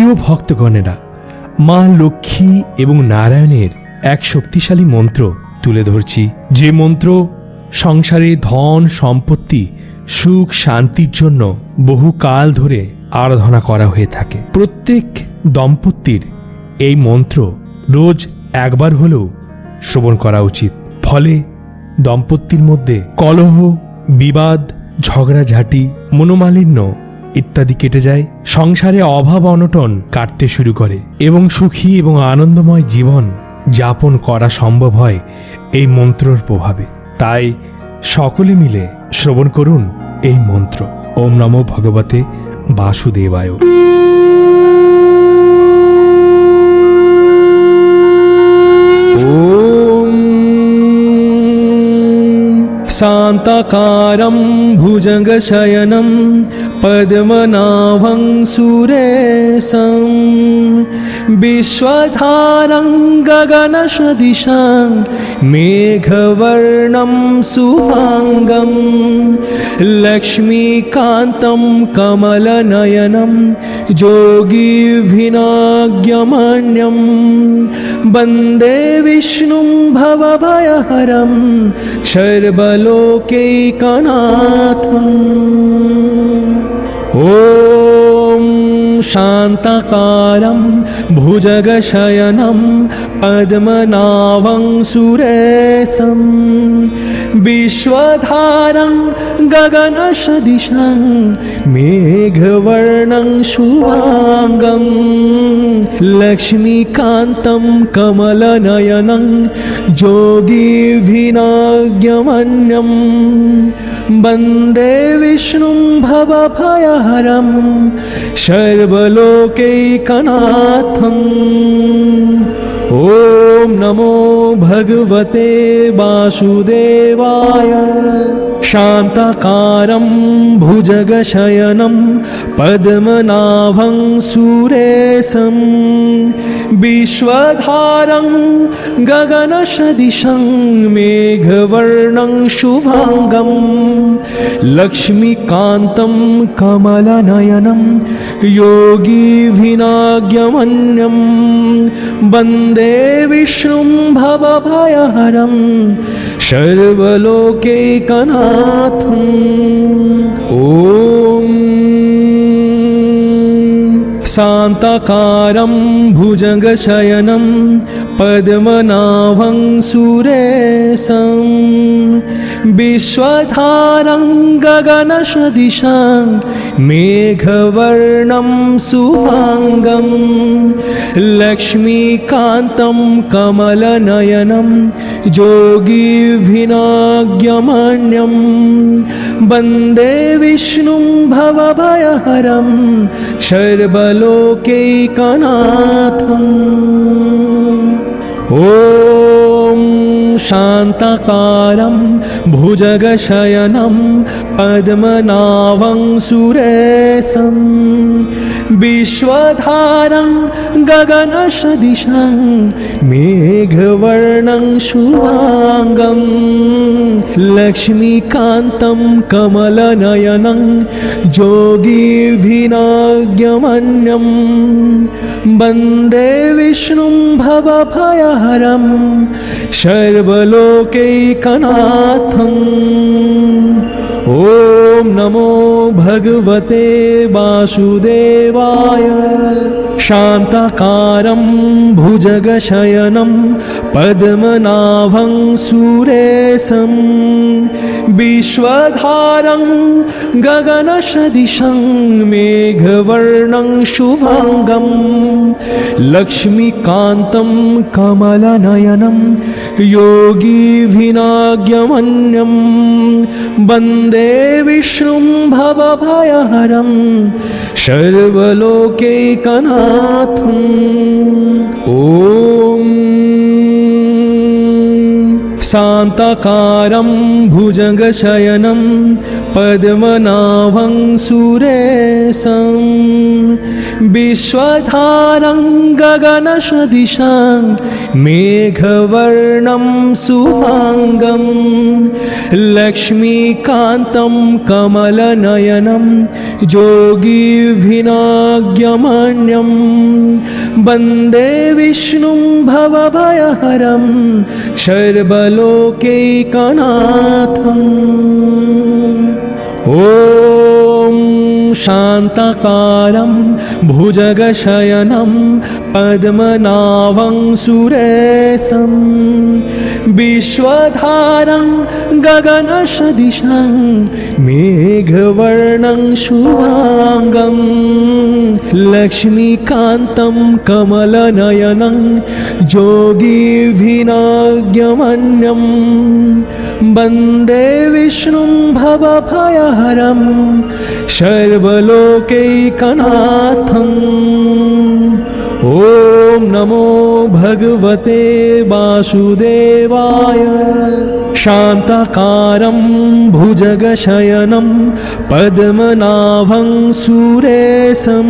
প্রিয় ভক্তগণেরা, মা লক্ষ্মী এবং নারায়ণের এক শক্তিশালী মন্ত্র তুলে ধরছি, যে মন্ত্র সংসারে ধন সম্পত্তি সুখ শান্তির জন্য বহু কাল ধরে আরাধনা করা হয়ে থাকে। প্রত্যেক দম্পতির এই মন্ত্র রোজ একবার হলেও শ্রবণ করা উচিত। ফলে দম্পতির মধ্যে কলহ, বিবাদ, ঝগড়াঝাটি, মনোমালিন্য ইত্যাদি কেটে যায়, সংসারে অভাব অনটন কাটতে শুরু করে এবং সুখী এবং আনন্দময় জীবন যাপন করা সম্ভব হয় এই মন্ত্রর প্রভাবে। তাই সকলে মিলে শ্রবণ করুন এই মন্ত্র। ওম নমো ভগবতে বাসুদেবায়। ওম शान्ताकारं भुजगशयनं पद्मनाभं सुरेशं विश्वधारं गगनसदृशं मेघवर्णं शुभांगं लक्ष्मीकान्तं कमलनयनं योगिभिनाज्ञमन्यं वन्दे विष्णुं भवभयहरं सर्वलोकैकनाथम्। ॐ शान्ताकारं भुजगशयनं पद्मनाभं सुरेशं विश्वधारं गगनसदृशं मेघवर्णं शुभांगं लक्ष्मीकान्तं कमलनयनं योगिभिनाज्ञमन्यं वन्दे विष्णुं भवभयहरं सर्वलोकैकनाथम्। ॐ नमो भगवते वासुदेवाय। शान्ताकारं भुजगशयनं पद्मनाभं सुरेशं विश्वधारं गगनसदृशं मेघवर्णं शुभांगं लक्ष्मीकान्तं कमलनयनं योगिभिनाज्ञमन्यं वन्दे विष्णुं भवभयहरं सर्वलोकैकनाथम्। ॐ शान्ताकारं भुजगशयनं पद्मनाभं सुरेशं विश्वधारं गगनसदृशं मेघवर्णं शुभांगं लक्ष्मीकान्तं कमलनयनं योगिभिनाज्ञमन्यं वन्दे विष्णुं भवभयहरं सर्वलोकैकनाथम्। ॐ शान्ताकारं भुजगशयनं पद्मनाभं सुरेशं विश्वधारं गगनसदृशं मेघवर्णं शुभांगं लक्ष्मीकान्तं कमलनयनं योगिभिनाज्ञमन्यं वन्दे विष्णुं भवभयहरं सर्वलोकैकनाथम्। ॐ नमो भगवते वासुदेवाय। शान्ताकारं भुजगशयनं पद्मनाभं सुरेशं विश्वधारं गगनसदृशं मेघवर्णं शुभांगं लक्ष्मीकान्तं कमलनयनं योगिभिनाज्ञमन्यं वन्दे विष्णुं भवभयहरं सर्वलोकैकनाथम्। ॐ शान्ताकारं भुजगशयनं पद्मनाभं सुरेशं विश्वधारं गगनसदृशं मेघवर्णं शुभांगं लक्ष्मीकान्तं कमलनयनं योगिभिनाज्ञमन्यं वन्दे विष्णुं भवभयहरं सर्वलोकैकनाथम्। ॐ शान्ताकारं भुजगशयनं पद्मनाभं सुरेशं विश्वधारं गगनसदृशं मेघवर्णं शुभांगं लक्ष्मीकान्तं कमलनयनं योगिभिनाज्ञमन्यं वन्दे विष्णुं भवभयहरं सर्वलोकैकनाथम्। ॐ नमो भगवते वासुदेवाय। शान्ताकारं भुजगशयनं पद्मनाभं सुरेशं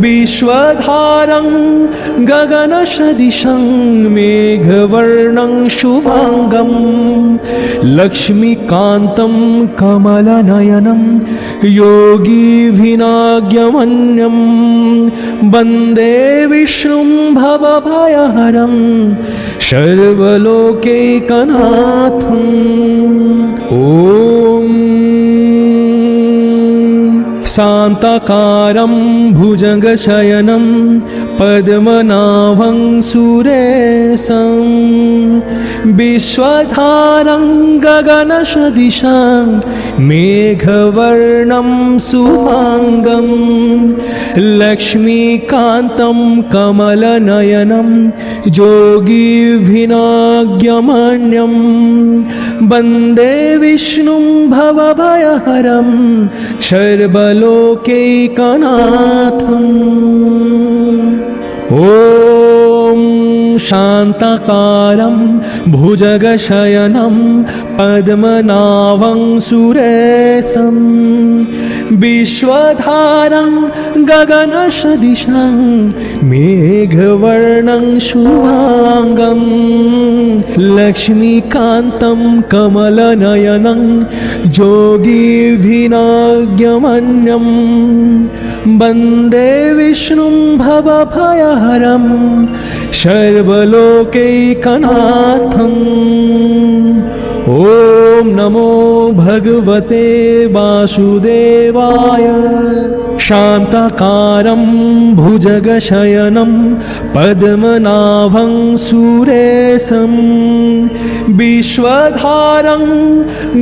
विश्वधारं गगनसदृशं मेघवर्णं शुभांगं लक्ष्मीकान्तं कमलनयनं योगिभिनाज्ञमन्यं वन्दे विष्णुं भवभयहरं सर्वलोकैकनाथम्। ॐ शान्ताकारं भुजगशयनं पद्मनाभं सुरेशं विश्वधारं गगनसदृशं मेघवर्णं शुभांगं लक्ष्मीकान्तं कमलनयनं योगिभिनाज्ञमन्यं वन्दे विष्णुं भवभयहरं सर्वलोकैकनाथम्। ॐ शान्ताकारं भुजगशयनं पद्मनाभं सुरेशं विश्वधारं गगनसदृशं मेघवर्णं शुभांगं लक्ष्मीकान्तं कमलनयनं योगिभिनाज्ञमन्यं वन्दे विष्णुं भवभयहरं सर्वलोकैकनाथम्। ॐ नमो भगवते वासुदेवाय। शान्ताकारं भुजगशयनं पद्मनाभं सुरेशं विश्वधारं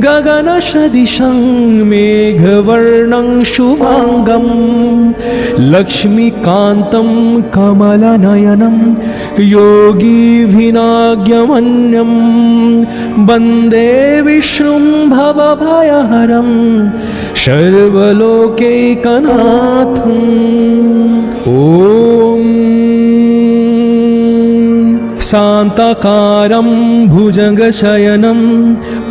गगनसदृशं मेघवर्णं शुभांगं लक्ष्मीकान्तं कमलनयनं योगिभिनाज्ञमन्यं वन्दे विष्णुं भवभयहरं सर्वलोकैकनाथम्। ॐ शान्ताकारं भुजगशयनं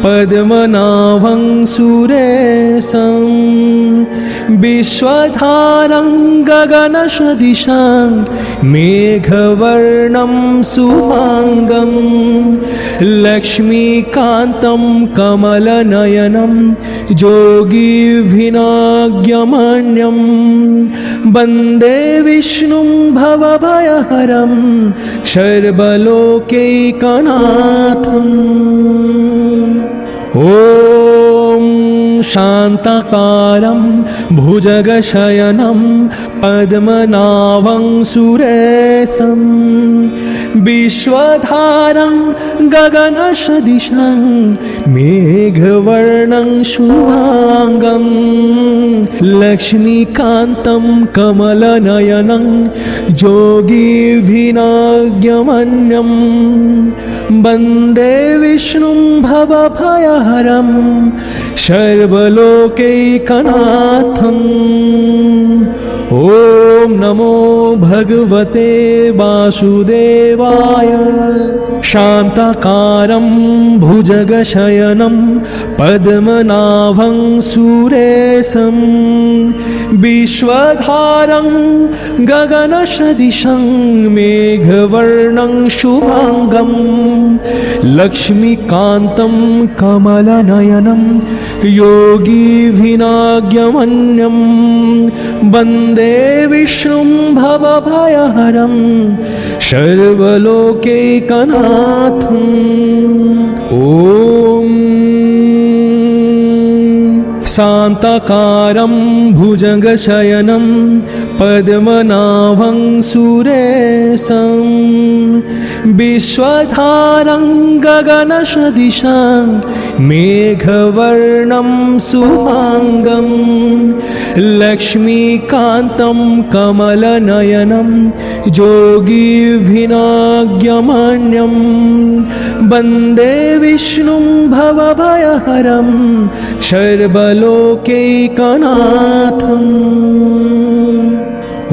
पद्मनाभं सुरेशं विश्वधारं गगनसदृशं मेघवर्णं शुभांगं लक्ष्मीकान्तं कमलनयनं योगिभिनाज्ञमन्यं वन्दे विष्णुं भवभयहरं सर्वलोकैकनाथम्। ॐ शान्ताकारं भुजगशयनं पद्मनाभं सुरेशं विश्वधारं गगनसदृशं मेघवर्णं शुभांगं लक्ष्मीकान्तं कमलनयनं योगिभिनाज्ञमन्यं वन्दे विष्णुं भवभयहरं सर्वलोकैकनाथम्। ॐ नमो भगवते वासुदेवाय। शान्ताकारं भुजगशयनं पद्मनाभं सुरेशं विश्वधारं गगनसदृशं मेघवर्णं शुभांगं लक्ष्मीकान्तं कमलनयनं योगिभिनाज्ञमन्यं वन्दे विष्णुं भवभयहरं सर्वलोकैकनाथम्। ॐ शान्ताकारं भुजगशयनं पद्मनाभं सुरेशं विश्वधारं गगनसदृशं मेघवर्णं शुभांगं लक्ष्मीकान्तं कमलनयनं योगिभिनाज्ञमन्यं वन्दे विष्णुं भवभयहरं सर्वलोकैकनाथम्।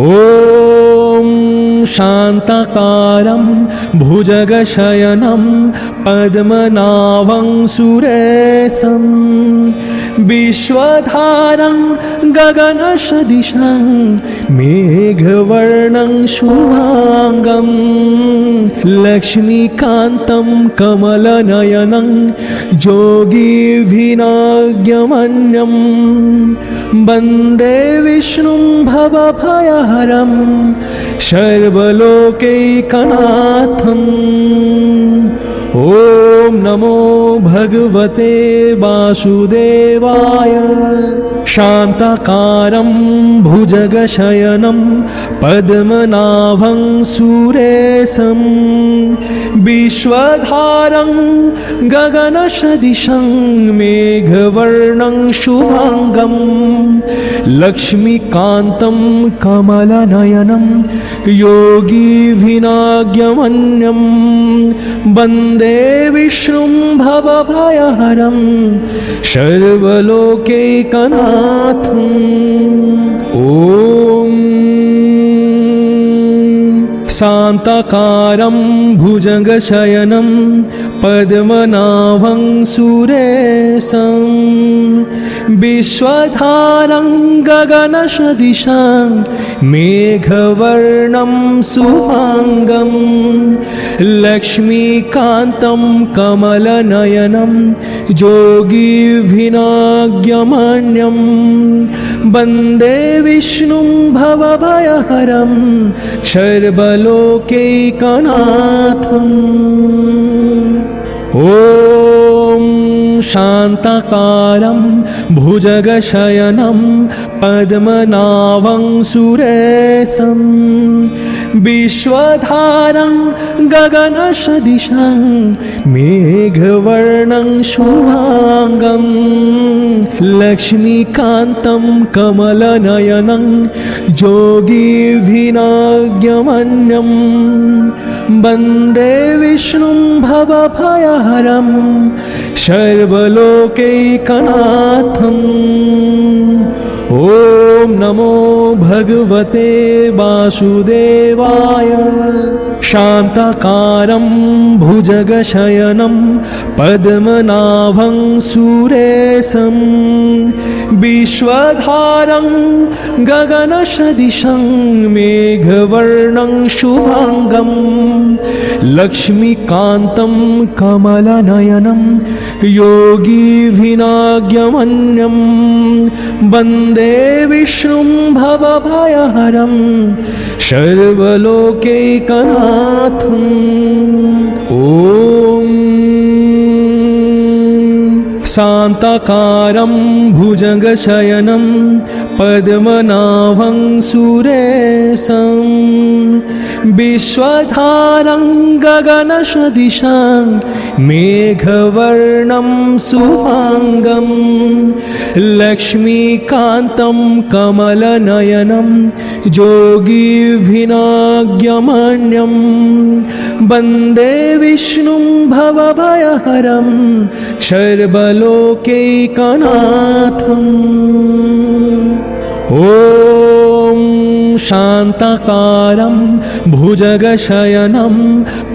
ॐ शान्ताकारं भुजगशयनं पद्मनाभं सुरेशं विश्वधारं गगनसदृशं मेघवर्णं शुभांगं लक्ष्मीकान्तं कमलनयनं योगिभिनाज्ञमन्यं वन्दे विष्णुं भवभयहरं सर्वलोकैकनाथम्। ॐ नमो भगवते वासुदेवाय। शान्ताकारं भुजगशयनं पद्मनाभं सुरेशं विश्वधारं गगनसदृशं मेघवर्णं शुभांगं लक्ष्मीकान्तं कमलनयनं योगिभिनाज्ञमन्यं वन्दे विष्णुं भवभयहरं सर्वलोकैकनाथम्। ॐ शान्ताकारं भुजगशयनं पद्मनाभं सुरेशं विश्वधारं गगनसदृशं मेघवर्णं शुभांगं लक्ष्मीकान्तं कमलनयनं योगिभिनाज्ञमन्यं वन्दे विष्णुं भवभयहरं सर्वलोकैकनाथम्। ॐ शान्ताकारं भुजगशयनं पद्मनाभं सुरेशं विश्वधारं गगनसदृशं मेघवर्णं शुभांगं लक्ष्मीकान्तं कमलनयनं योगिभिनाज्ञमन्यं वन्दे विष्णुं भवभयहरं सर्वलोकैकनाथम्। ॐ नमो भगवते वासुदेवाय। शान्ताकारं भुजगशयनं पद्मनाभं सुरेशं विश्वधारं गगनसदृशं मेघवर्णं शुभांगं लक्ष्मीकान्तं कमलनयनं योगिभिनाज्ञमन्यं वन्दे विष्णुं भवभयहरं सर्वलोकैकनाथम्। ॐ शान्ताकारं भुजगशयनं पद्मनाभं सुरेशं विश्वधारं गगनसदृशं मेघवर्णं शुभांगं लक्ष्मीकान्तं कमलनयनं योगिभिनाज्ञमन्यं वन्दे विष्णुं भवभयहरं सर्वलोकैकनाथम्। ॐ शान्ताकारं भुजगशयनं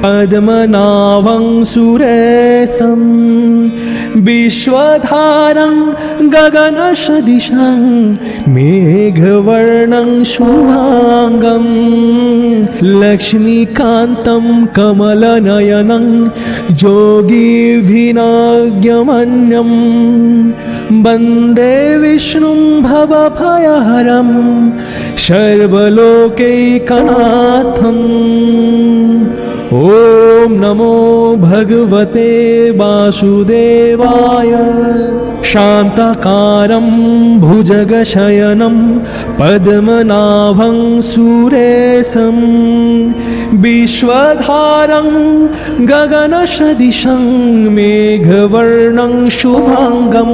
पद्मनाभं सुरेशं विश्वधारं गगनसदृशं मेघवर्णं शुभांगं लक्ष्मीकान्तं कमलनयनं योगिभिनाज्ञमन्यं वन्दे विष्णुं भवभयहरं सर्वलोकैकनाथम्। ॐ नमो भगवते वासुदेवाय। शान्ताकारं भुजगशयनं पद्मनाभं सुरेशं विश्वधारं गगनसदृशं मेघवर्णं शुभांगं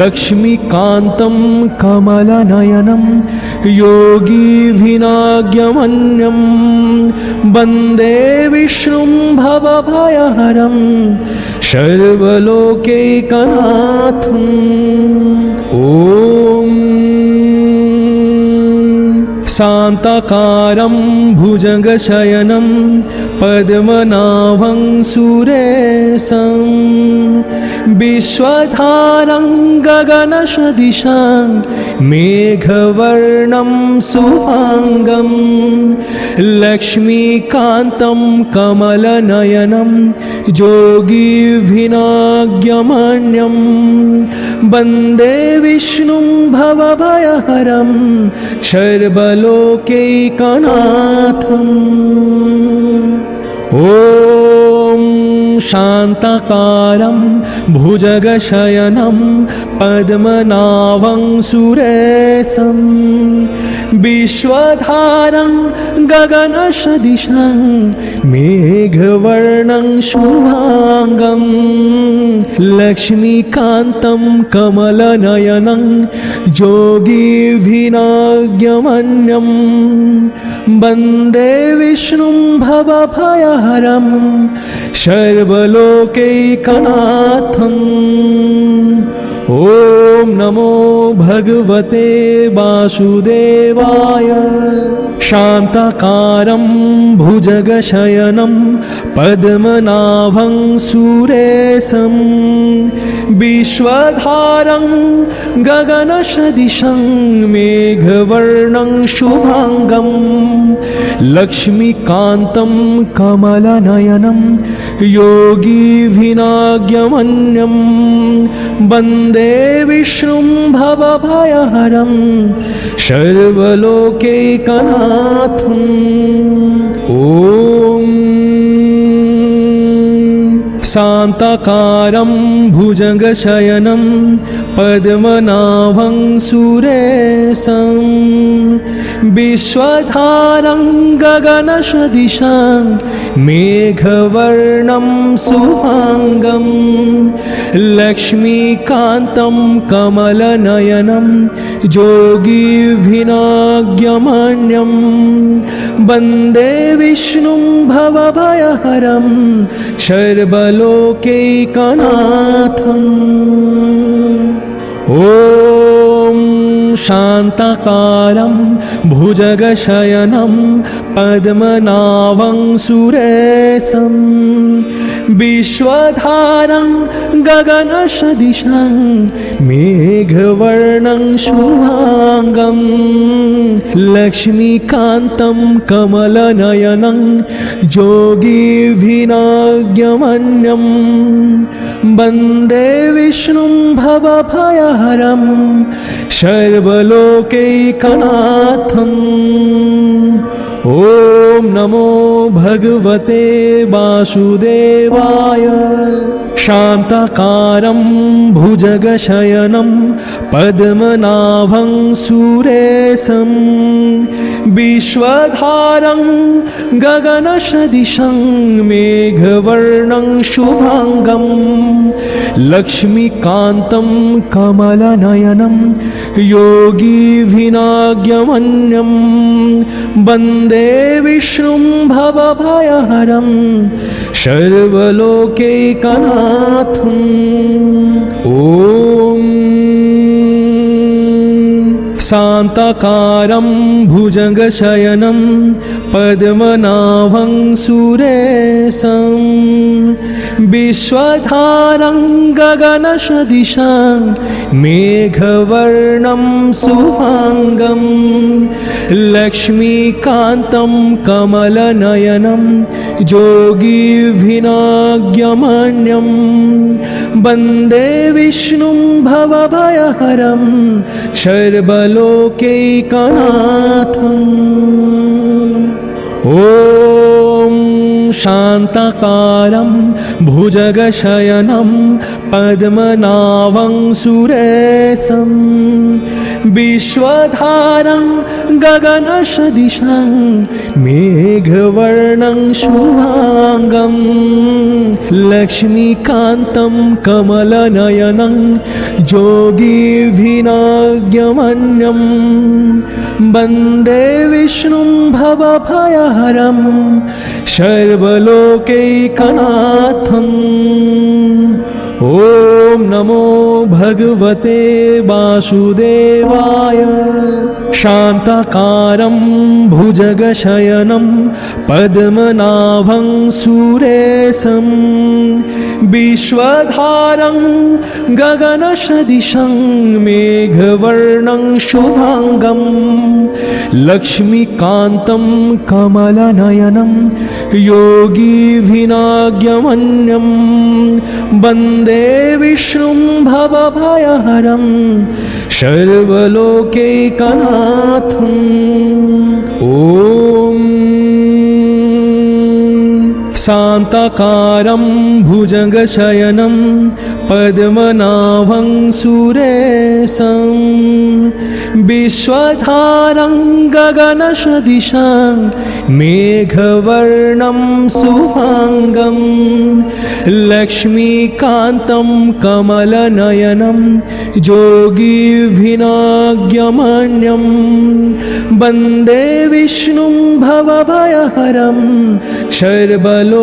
लक्ष्मीकान्तं कमलनयनं योगिभिनाज्ञमन्यं वन्दे विष्णुं भवभयहरं सर्वलोकैकनाथम्। ॐ शान्ताकारं भुजगशयनं पद्मनाभं सुरेशं विश्वधारं गगनसदृशं मेघवर्णं शुभांगं लक्ष्मीकान्तं कमलनयनं योगिभिनाज्ञमन्यं वन्दे विष्णुं भवभयहरं सर्वलोकैकनाथम्। ॐ शान्ताकारं भुजगशयनं पद्मनाभं सुरेशं विश्वधारं गगनसदृशं मेघवर्णं शुभांगं लक्ष्मीकान्तं कमलनयनं योगिभिनाज्ञमन्यं वन्दे विष्णुं भवभयहरं सर्वलोकैकनाथम्। ॐ नमो भगवते वासुदेवाय। शान्ताकारं भुजगशयनं पद्मनाभं सुरेशं विश्वधारं गगनसदृशं मेघवर्णं शुभांगं लक्ष्मीकान्तं कमलनयनं योगिभिनाज्ञमन्यं वन्दे विष्णुं भवभयहरं सर्वलोकैकनाथम्। ॐ शान्ताकारं भुजगशयनं पद्मनाभं सुरेशं विश्वधारं गगनसदृशं मेघवर्णं शुभांगं लक्ष्मीकान्तं कमलनयनं योगिभिनाज्ञमन्यं वन्दे विष्णुं भवभयहरं सर्वलोकैकनाथम्। ॐ शान्ताकारं भुजगशयनं पद्मनाभं सुरेशं विश्वधारं गगनसदृशं मेघवर्णं शुभांगं लक्ष्मीकान्तं कमलनयनं योगिभिनाज्ञमन्यं वन्दे विष्णुं भवभयहरं सर्वलोकैकनाथम्। ॐ नमो भगवते वासुदेवाय। शान्ताकारं भुजगशयनं पद्मनाभं सुरेशं विश्वधारं गगनसदृशं मेघवर्णं शुभांगं लक्ष्मीकान्तं कमलनयनं योगिभिनाज्ञमन्यं वन्दे विष्णुं भवभयहरं सर्वलोकैकनाथम्। ॐ शान्ताकारं भुजगशयनं पद्मनाभं सुरेशं विश्वधारं गगनसदृशं मेघवर्णं शुभांगं लक्ष्मीकान्तं कमलनयनं योगिभिनाज्ञमन्यं वन्दे विष्णुं भवभयहरं सर्वलोकैकनाथम्। ॐ शान्ताकारं भुजगशयनं पद्मनाभं सुरेशं विश्वधारं गगनसदृशं मेघवर्णं शुभांगं लक्ष्मीकान्तं कमलनयनं योगिभिनाज्ञमन्यं वन्दे विष्णुं भवभयहरं सर्वलोकैकनाथम्। ॐ नमो भगवते वासुदेवाय। शान्ताकारं भुजगशयनं पद्मनाभं सुरेशं विश्वधारं गगनसदृशं मेघवर्णं शुभांगं लक्ष्मीकान्तं कमलनयनं योगिभिनाज्ञमन्यं वन्दे विष्णुं भवभयहरं सर्वलोकैकनाथम्। ॐ शान्ताकारं भुजगशयनं पद्मनाभं सुरेशं विश्वधारं गगनसदृशं मेघवर्णं शुभांगं लक्ष्मीकान्तं कमलनयनं योगिभिनाज्ञमन्यं वन्दे विष्णुं भवभयहरं सर्वलोकैकनाथम्।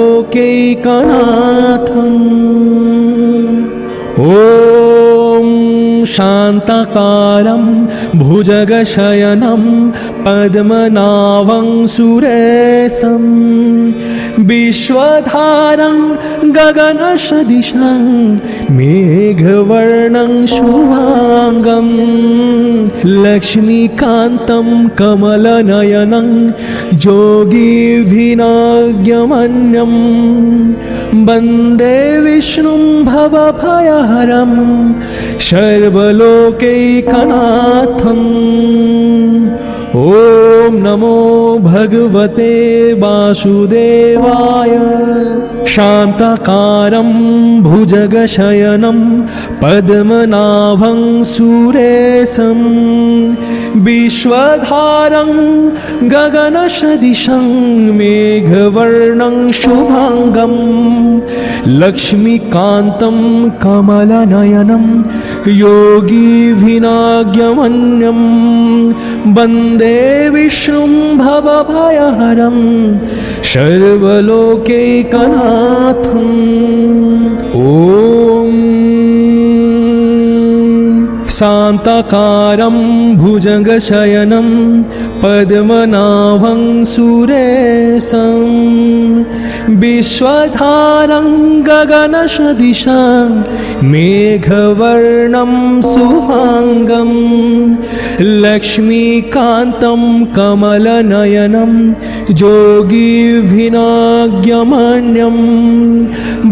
ॐ शान्ताकारं भुजगशयनं पद्मनाभं सुरेशं विश्वधारं गगनसदृशं मेघवर्णं शुभांगं लक्ष्मीकान्तं कमलनयनं योगिभिनाज्ञमन्यं वन्दे विष्णुं भवभयहरं सर्वलोकैकनाथम्। ॐ नमो भगवते वासुदेवाय। शान्ताकारं भुजगशयनं पद्मनाभं सुरेशं विश्वधारं गगनसदृशं मेघवर्णं शुभांगं लक्ष्मीकान्तं कमलनयनं योगिभिनाज्ञमन्यं वन्दे विष्णुं भवभयहरं सर्वलोकैकनाथम्। ॐ शान्ताकारं भुजगशयनं पद्मनाभं सुरेशं विश्वधारं गगनसदृशं मेघवर्णं शुभांगं लक्ष्मीकान्तं कमलनयनं योगिभिनाज्ञमन्यं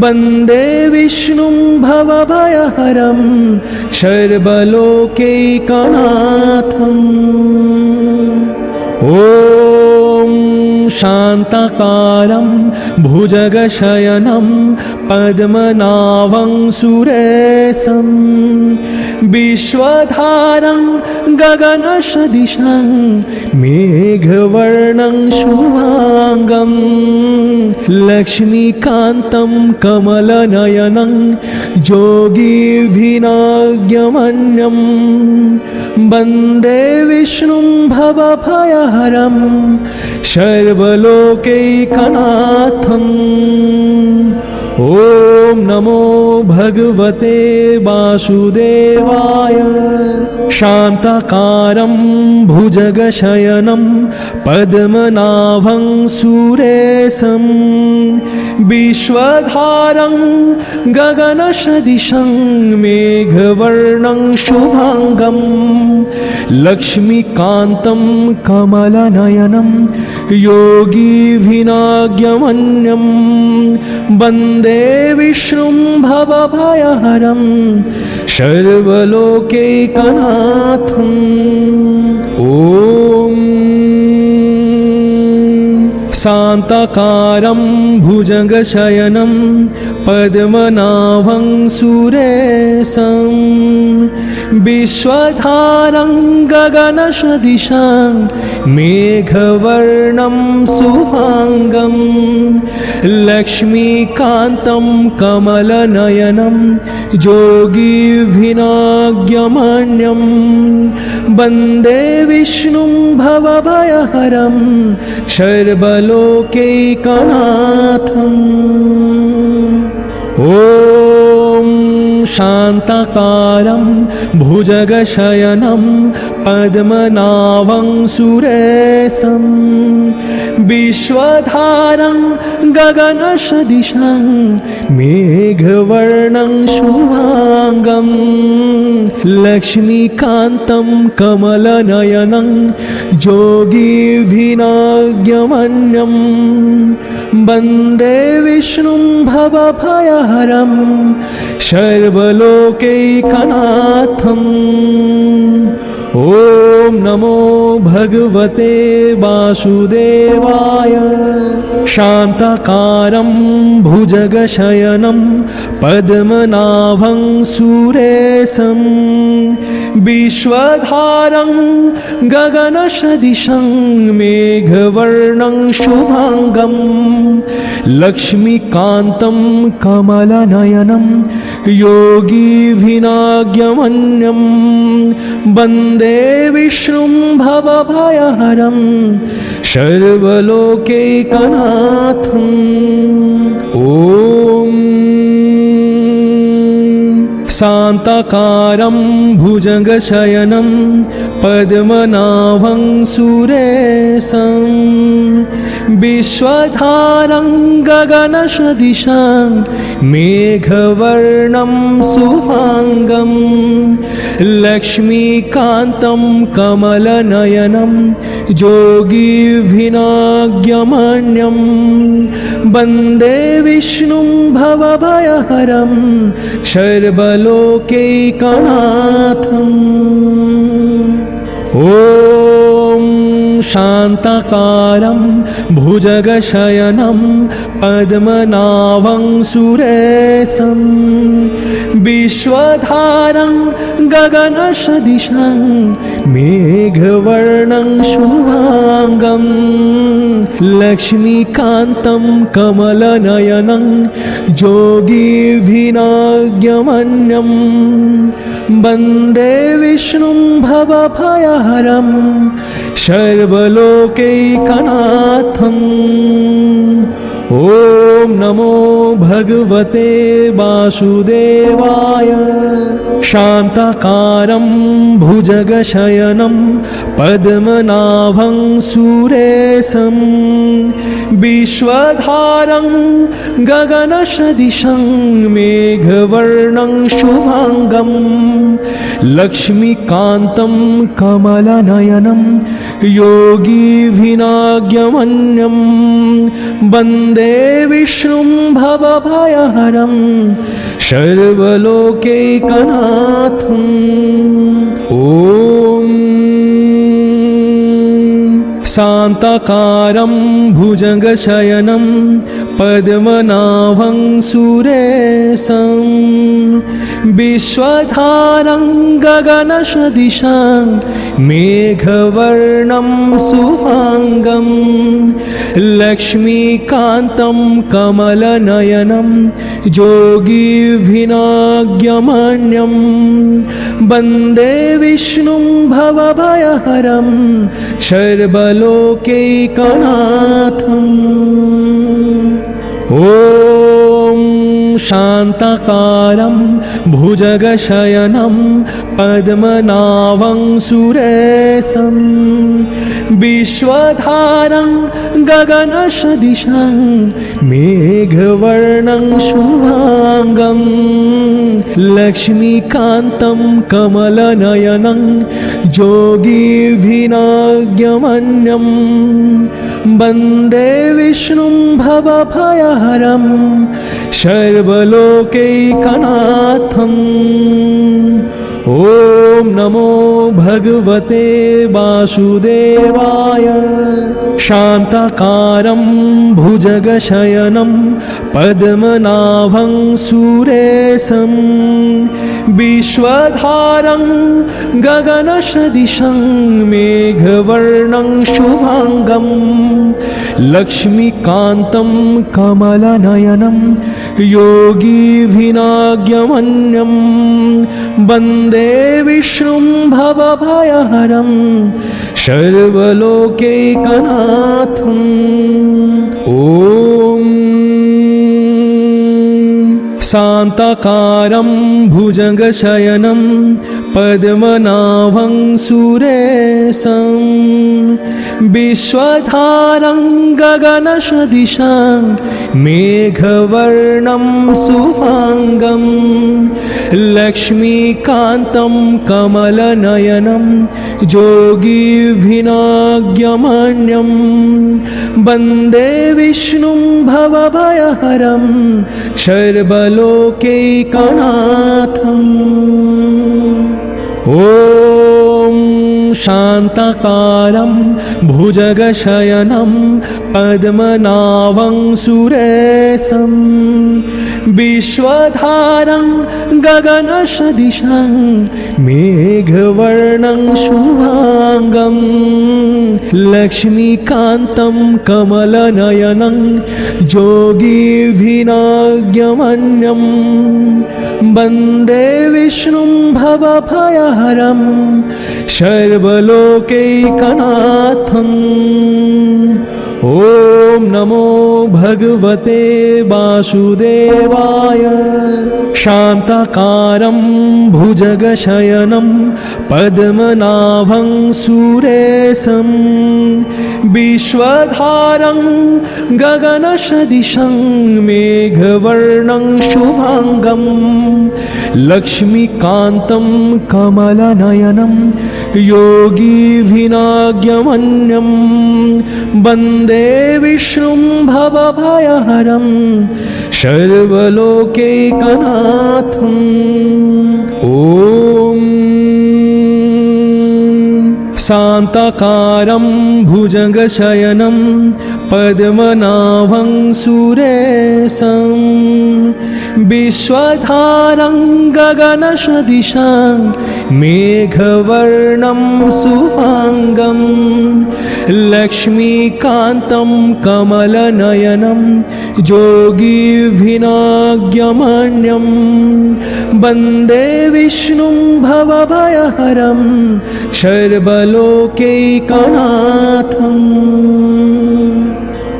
वन्दे विष्णुं भवभयहरं सर्वलोकैकनाथम्। ॐ शान्ताकारं भुजगशयनं पद्मनाभं सुरेशं विश्वधारं गगनसदृशं मेघवर्णं शुभांगं लक्ष्मीकान्तं कमलनयनं योगिभिनाज्ञमन्यं वन्दे विष्णुं भवभयहरं सर्वलोकैकनाथम्। ॐ ॐ नमो भगवते वासुदेवाय। शान्ताकारं भुजगशयनं पद्मनाभं सुरेशं विश्वधारं गगनसदृशं मेघवर्णं शुभांगं लक्ष्मीकान्तं कमलनयनं योगिभिनाज्ञमन्यं वन्दे विष्णुं भवभयहरं सर्वलोकैकनाथम्। ॐ शान्ताकारं भुजगशयनं पद्मनाभं सुरेशं विश्वधारं गगनसदृशं मेघवर्णं शुभांगं लक्ष्मीकान्तं कमलनयनं योगिभिनाज्ञमन्यं वन्दे विष्णुं भवभयहरं सर्वलोकैकनाथम्। ॐ शान्ताकारं भुजगशयनं पद्मनाभं सुरेशं विश्वधारं गगनसदृशं मेघवर्णं शुभांगं लक्ष्मीकान्तं कमलनयनं योगिभिनाज्ञमन्यं वन्दे विष्णुं भवभयहरं सर्वलोकैकनाथम्। ॐ नमो भगवते वासुदेवाय। शान्ताकारं भुजगशयनं पद्मनाभं सुरेशं विश्वधारं गगनसदृशं मेघवर्णं शुभांगं लक्ष्मीकान्तं कमलनयनं योगिभिनाज्ञमन्यं वन्दे विष्णुं भवभयहरं सर्वलोकैकनाथम्। ॐ शान्ताकारं भुजगशयनं पद्मनाभं सुरेशं विश्वधारं गगनसदृशं मेघवर्णं शुभांगं लक्ष्मीकान्तं कमलनयनं योगिभिनाज्ञमन्यं वन्दे विष्णुं भवभयहरं सर्वलोकैकनाथम्। ॐ शान्ताकारं भुजगशयनं पद्मनाभं सुरेशं विश्वधारं गगनसदृशं मेघवर्णं शुभांगं लक्ष्मीकान्तं कमलनयनं योगिभिनाज्ञमन्यं वन्दे विष्णुं भवभयहरं सर्वलोकैकनाथम्। ॐ नमो भगवते वासुदेवाय। शान्ताकारं भुजगशयनं पद्मनाभं सुरेशं विश्वधारं गगनसदृशं मेघवर्णं शुभांगं लक्ष्मीकान्तं कमलनयनं योगिभिनाज्ञमन्यं वन्दे विष्णुं भवभयहरं सर्वलोकैकनाथम्। ॐ शान्ताकारं भुजगशयनं पद्मनाभं सुरेशं विश्वधारं गगनसदृशं मेघवर्णं शुभांगं लक्ष्मीकान्तं कमलनयनं योगिभिनाज्ञमन्यं वन्दे विष्णुं भवभयहरं सर्वलोकैकनाथम्। ॐ शान्ताकारं भुजगशयनं पद्मनाभं सुरेशं विश्वधारं गगनसदृशं मेघवर्णं शुभांगं लक्ष्मीकान्तं कमलनयनं योगिभिनाज्ञमन्यं वन्दे विष्णुं भवभयहरं सर्वलोकैकनाथम्। ॐ नमो भगवते वासुदेवाय। शान्ताकारं भुजगशयनं पद्मनाभं सुरेशं विश्वधारं गगनसदृशं मेघवर्णं शुभांगं लक्ष्मीकान्तं कमलनयनं योगिभिनाज्ञमन्यं वन्दे विष्णुं भवभयहरं सर्वलोकैकनाथम्। ॐ शान्ताकारं भुजगशयनं पद्मनाभं सुरेशं विश्वधारं गगनसदृशं मेघवर्णं शुभांगं लक्ष्मीकान्तं कमलनयनं योगिभिनाज्ञमन्यं वन्दे विष्णुं भवभयहरं सर्वलोकैकनाथम्। ॐ शान्ताकारं भुजगशयनं पद्मनाभं सुरेशं विश्वधारं गगनसदृशं मेघवर्णं शुभांगं लक्ष्मीकान्तं कमलनयनं योगिभिनाज्ञमन्यं वन्दे विष्णुं भवभयहरं सर्वलोकैकनाथम्। ॐ नमो भगवते वासुदेवाय। शान्ताकारं भुजगशयनं पद्मनाभं सुरेशं विश्वधारं गगनसदृशं मेघवर्णं शुभांगं लक्ष्मीकान्तं कमलनयनं योगिभिनाज्ञमन्यं वन्दे विष्णुं भवभयहरं सर्वलोकैकनाथम्। ॐ शान्ताकारं भुजगशयनं पद्मनाभं सुरेशं विश्वधारं गगनसदृशं मेघवर्णं शुभांगं लक्ष्मीकान्तं कमलनयनं योगिभिनाज्ञमन्यं वन्दे विष्णुं भवभयहरं सर्वलोकैकनाथम्।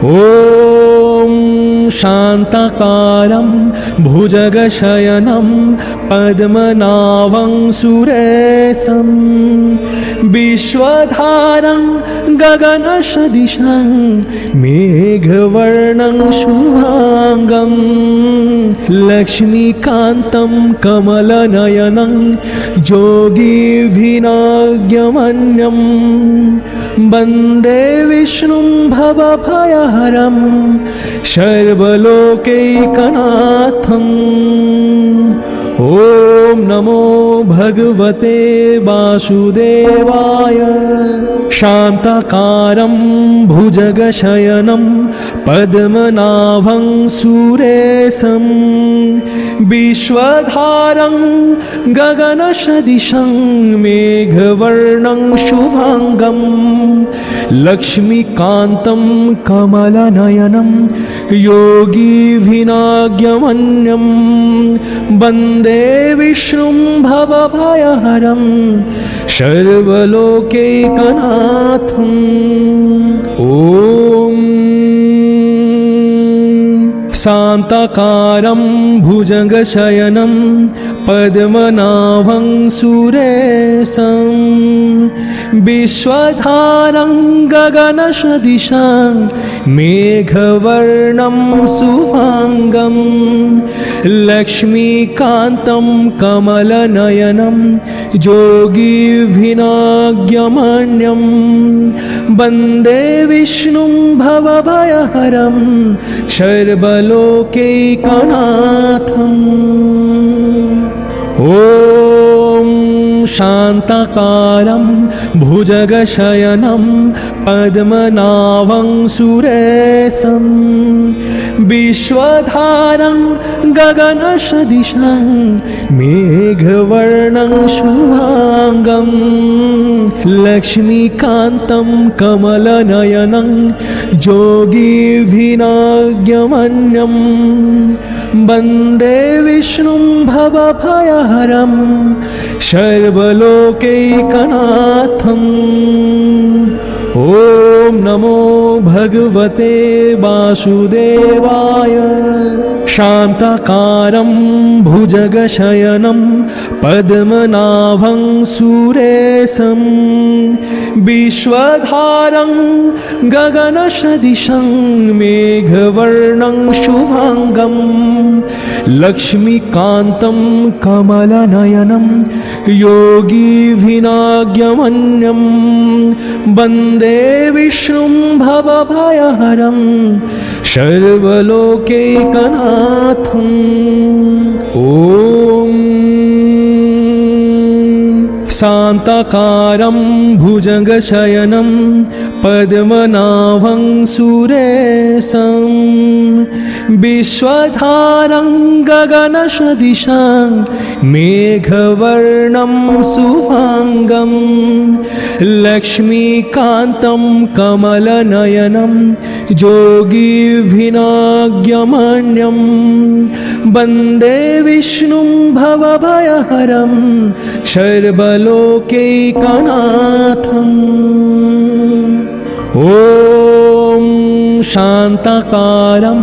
ॐ शान्ताकारं भुजगशयनं पद्मनाभं सुरेशं विश्वधारं गगनसदृशं मेघवर्णं शुभांगं लक्ष्मीकान्तं कमलनयनं योगिभिनाज्ञमन्यं वन्दे विष्णुं भवभयहरं सर्वलोकैकनाथम्। ॐ नमो भगवते वासुदेवाय। शान्ताकारं भुजगशयनं पद्मनाभं सुरेशं विश्वधारं गगनसदृशं मेघवर्णं शुभांगं लक्ष्मीकान्तं कमलनयनं योगिभिनाज्ञमन्यं वन्दे विष्णुं भवभयहरं सर्वलोकैकनाथम्। ॐ शान्ताकारं भुजगशयनं पद्मनाभं सुरेशं विश्वधारं गगनसदृशं मेघवर्णं शुभांगं लक्ष्मीकान्तं कमलनयनं योगिभिनाज्ञमन्यं वन्दे विष्णुं भवभयहरं सर्वलोकैकनाथम्। ॐ शान्ताकारं भुजगशयनं पद्मनाभं सुरेशं विश्वधारं गगनसदृशं मेघवर्णं शुभांगं लक्ष्मीकान्तं कमलनयनं योगिभिनाज्ञमन्यं वन्दे विष्णुं भवभयहरं सर्वलोकैकनाथम्। ॐ नमो भगवते वासुदेवाय। शान्ताकारं भुजगशयनं पद्मनाभं सुरेशं विश्वधारं गगनसदृशं मेघवर्णं शुभांगं लक्ष्मीकान्तं कमलनयनं योगिभिनाज्ञमन्यं वन्दे विष्णुं भवभयहरं सर्वलोकैकनाथम्। ॐ शान्ताकारं भुजगशयनं पद्मनाभं सुरेशं विश्वधारं गगनसदृशं मेघवर्णं शुभांगं लक्ष्मीकान्तं कमलनयनं योगिभिनाज्ञमन्यं वन्दे विष्णुं भवभयहरं सर्वलोकैकनाथम्। ॐ शान्ताकारं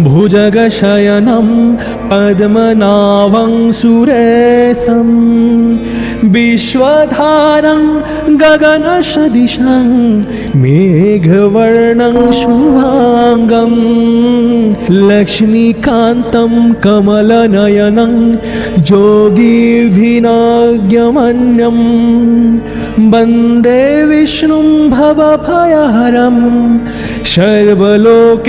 भुजगशयनं पद्मनाभं सुरेशं विश्वधारं गगनसदृशं मेघवर्णं शुभांगं लक्ष्मीकान्तं कमलनयनं योगिभिनाज्ञमन्यं वन्दे विष्णुं भवभयहरं सर्वलोकैकनाथम्।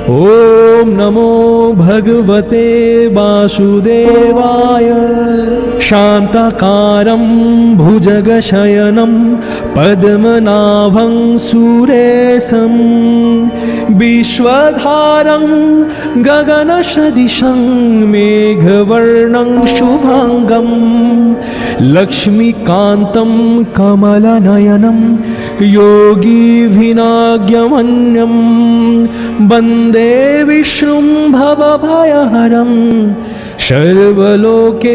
ॐ नमो भगवते वासुदेवाय। शान्ताकारं भुजगशयनं पद्मनाभं सुरेशं विश्वधारं गगनसदृशं मेघवर्णं शुभांगं लक्ष्मीकान्तं कमलनयनं योगिभिनाज्ञमन्यं वन्दे विष्णुं भवभयहरं सर्वलोकैकनाथम्।